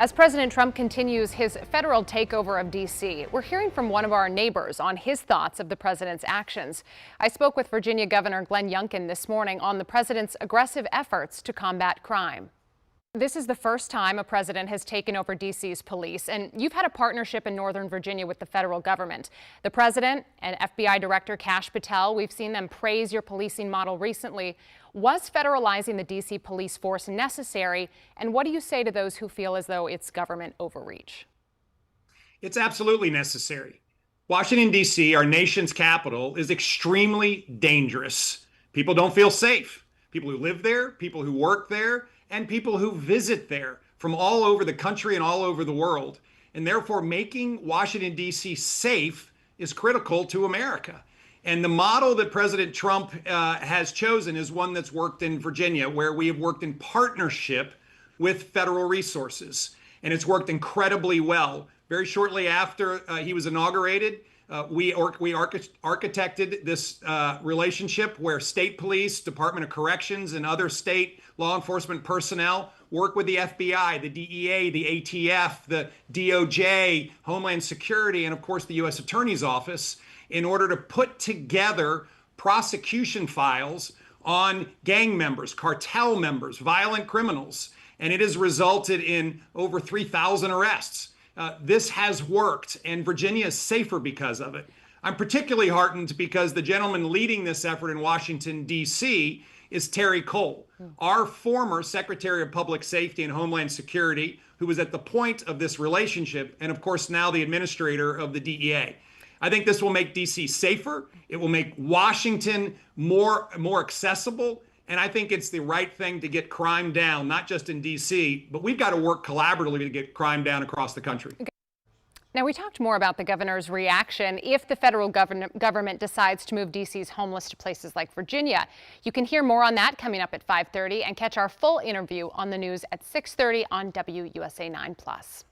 As President Trump continues his federal takeover of D.C., we're hearing from one of our neighbors on his thoughts of the president's actions. I spoke with Virginia Governor Gov Youngkin this morning on the president's aggressive efforts to combat crime. This is the first time a president has taken over D.C.'s police, and you've had a partnership in Northern Virginia with the federal government. The president and FBI Director Kash Patel, we've seen them praise your policing model recently. Was federalizing the D.C. police force necessary, and what do you say to those who feel as though it's government overreach? It's absolutely necessary. Washington, D.C., our nation's capital, is extremely dangerous. People don't feel safe. People who live there, people who work there, and people who visit there from all over the country and all over the world. And therefore, making Washington, D.C. safe is critical to America. And the model that President Trump has chosen is one that's worked in Virginia, where we have worked in partnership with federal resources. And it's worked incredibly well. Very shortly after he was inaugurated, we architected this relationship where state police, Department of Corrections, and other state law enforcement personnel work with the FBI, the DEA, the ATF, the DOJ, Homeland Security, and of course the U.S. Attorney's Office in order to put together prosecution files on gang members, cartel members, violent criminals. And it has resulted in over 3,000 arrests. This has worked, and Virginia is safer because of it. I'm particularly heartened because the gentleman leading this effort in Washington, D.C. is Terry Cole, our former Secretary of Public Safety and Homeland Security, who was at the point of this relationship, and of course now the administrator of the DEA. I think this will make D.C. safer. It will make Washington more accessible. And I think it's the right thing to get crime down, not just in D.C., but we've got to work collaboratively to get crime down across the country. Now, we talked more about the governor's reaction if the federal government decides to move D.C.'s homeless to places like Virginia. You can hear more on that coming up at 5:30 and catch our full interview on the news at 6:30 on WUSA 9+.